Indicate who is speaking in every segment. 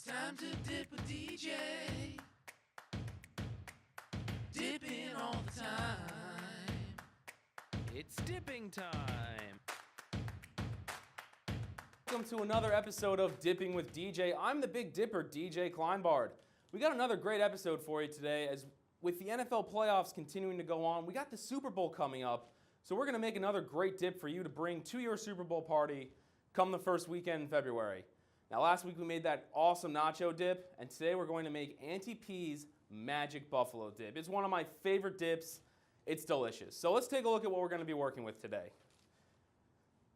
Speaker 1: Time to dip with DJ. Dipping all the time.
Speaker 2: It's dipping time.
Speaker 3: Welcome to another episode of Dipping with DJ. I'm the Big Dipper, DJ Kleinbard. We got another great episode for you today. As with the NFL playoffs continuing to go on, we got the Super Bowl coming up. So we're going to make another great dip for you to bring to your Super Bowl party come the first weekend in February. Now last week we made that awesome nacho dip, and today we're going to make Auntie P's Magic Buffalo Dip. It's one of my favorite dips. It's delicious. So let's take a look at what we're going to be working with today.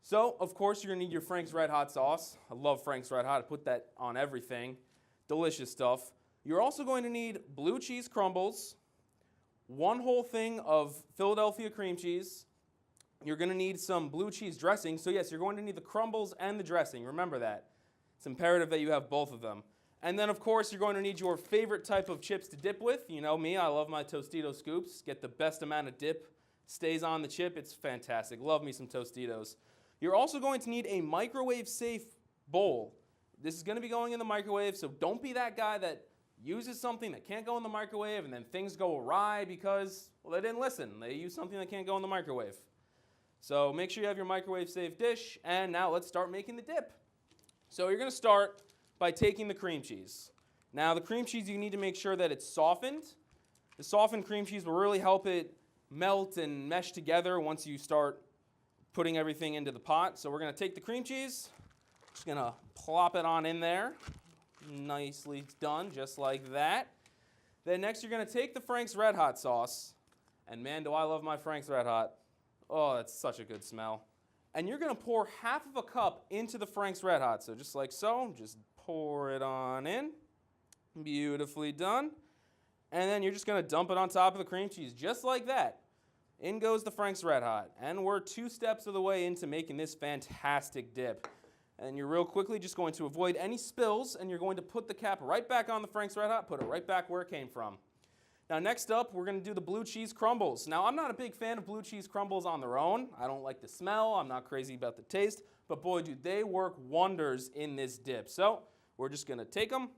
Speaker 3: So, of course, you're going to need your Frank's Red Hot sauce. I love Frank's Red Hot. I put that on everything. Delicious stuff. You're also going to need blue cheese crumbles, one whole thing of Philadelphia cream cheese. You're going to need some blue cheese dressing. So yes, you're going to need the crumbles and the dressing. Remember that. It's imperative that you have both of them. And then, of course, you're going to need your favorite type of chips to dip with. You know me, I love my Tostitos scoops. Get the best amount of dip. Stays on the chip. It's fantastic. Love me some Tostitos. You're also going to need a microwave-safe bowl. This is going to be going in the microwave, so don't be that guy that uses something that can't go in the microwave and then things go awry because, well, they didn't listen. They used something that can't go in the microwave. So make sure you have your microwave-safe dish, and now let's start making the dip. So you're going to start by taking the cream cheese. Now the cream cheese, you need to make sure that it's softened. The softened cream cheese will really help it melt and mesh together once you start putting everything into the pot. So we're going to take the cream cheese, just going to plop it on in there. Nicely done, just like that. Then next you're going to take the Frank's Red Hot sauce, and man, do I love my Frank's Red Hot. Oh, that's such a good smell. And you're going to pour half of a cup into the Frank's Red Hot. So just like so, just pour it on in. Beautifully done. And then you're just going to dump it on top of the cream cheese, just like that. In goes the Frank's Red Hot. And we're 2 steps of the way into making this fantastic dip. And you're real quickly just going to avoid any spills, and you're going to put the cap right back on the Frank's Red Hot, put it right back where it came from. Now next up, we're going to do the blue cheese crumbles. Now I'm not a big fan of blue cheese crumbles on their own. I don't like the smell. I'm not crazy about the taste. But boy, do they work wonders in this dip. So we're just going to take them.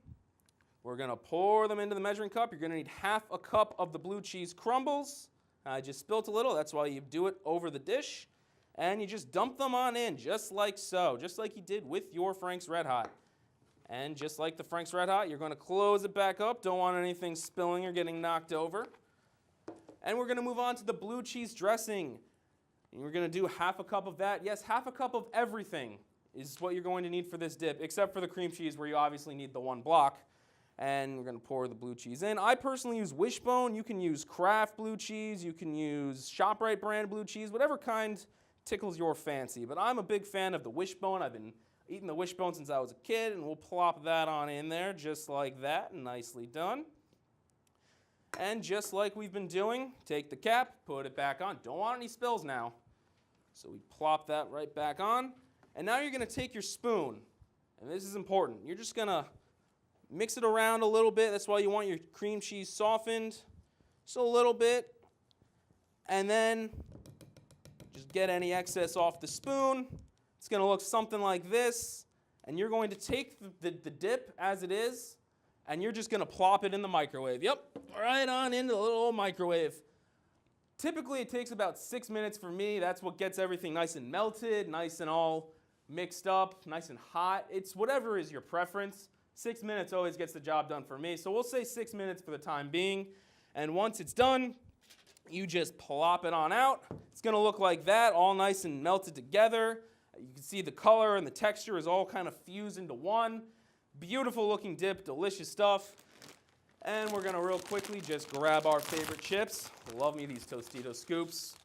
Speaker 3: We're going to pour them into the measuring cup. You're going to need half a cup of the blue cheese crumbles. I just spilt a little. That's why you do it over the dish. And you just dump them on in, just like so. Just like you did with your Frank's Red Hot. And just like the Frank's Red Hot, you're going to close it back up. Don't want anything spilling or getting knocked over. And we're going to move on to the blue cheese dressing. And we're going to do half a cup of that. Yes, half a cup of everything is what you're going to need for this dip, except for the cream cheese where you obviously need the 1 block. And we're going to pour the blue cheese in. I personally use Wishbone. You can use Kraft blue cheese. You can use ShopRite brand blue cheese, whatever kind tickles your fancy. But I'm a big fan of the Wishbone. I've been eating the Wishbone since I was a kid, and we'll plop that on in there just like that. Nicely done. And just like we've been doing, take the cap, put it back on. Don't want any spills now. So we plop that right back on. And now you're going to take your spoon, and this is important. You're just going to mix it around a little bit. That's why you want your cream cheese softened just a little bit. And then just get any excess off the spoon. It's going to look something like this. And you're going to take the dip as it is, and you're just going to plop it in the microwave. Yep, right on into the little old microwave. Typically, it takes about 6 minutes for me. That's what gets everything nice and melted, nice and all mixed up, nice and hot. It's whatever is your preference. 6 minutes always gets the job done for me. So we'll say 6 minutes for the time being. And once it's done, you just plop it on out. It's going to look like that, all nice and melted together. You can see the color and the texture is all kind of fused into one. Beautiful looking dip, delicious stuff. And we're going to real quickly just grab our favorite chips. Love me these Tostitos scoops.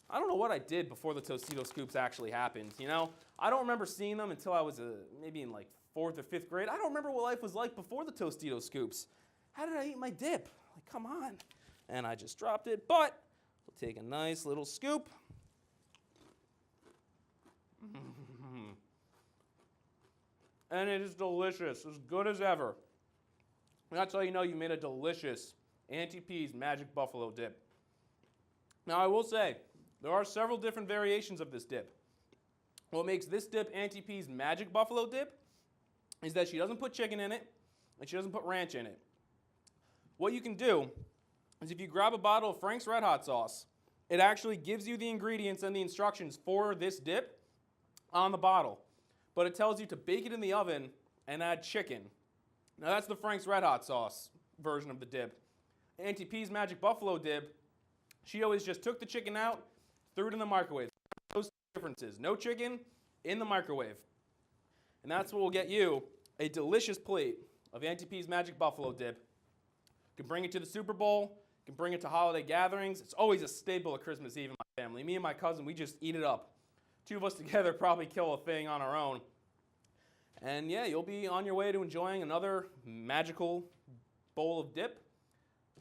Speaker 3: I don't know what I did before the Tostitos scoops actually happened. You know, I don't remember seeing them until I was maybe in like 4th or 5th grade. I don't remember what life was like before the Tostitos scoops. How did I eat my dip? Like, come on. And I just dropped it, but we'll take a nice little scoop. And it is delicious, as good as ever. And that's how you know you made a delicious Auntie P's Magic Buffalo Dip. Now I will say, there are several different variations of this dip. What makes this dip Auntie P's Magic Buffalo Dip is that she doesn't put chicken in it. and she doesn't put ranch in it. What you can do is if you grab a bottle of Frank's Red Hot sauce, it actually gives you the ingredients and the instructions for this dip on the bottle. But it tells you to bake it in the oven and add chicken. Now that's the Frank's Red Hot sauce version of the dip. Auntie P's Magic Buffalo dip, she always just took the chicken out, threw it in the microwave. Those differences. No chicken in the microwave. And that's what will get you a delicious plate of Auntie P's Magic Buffalo dip. You can bring it to the Super Bowl. You can bring it to holiday gatherings. It's always a staple at Christmas Eve in my family. Me and my cousin, we just eat it up. Two of us together probably kill a thing on our own. And yeah, you'll be on your way to enjoying another magical bowl of dip.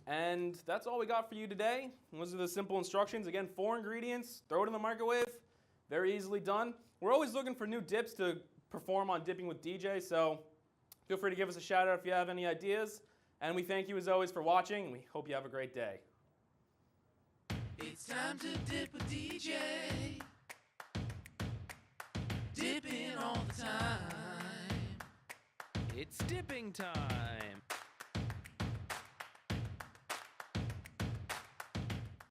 Speaker 3: And that's all we got for you today. Those are the simple instructions. Again, 4 ingredients. Throw it in the microwave. Very easily done. We're always looking for new dips to perform on Dipping with DJ, so feel free to give us a shout out if you have any ideas. And we thank you as always for watching, and we hope you have a great day.
Speaker 1: It's time to dip with DJ. Dipping all the time.
Speaker 2: It's dipping time.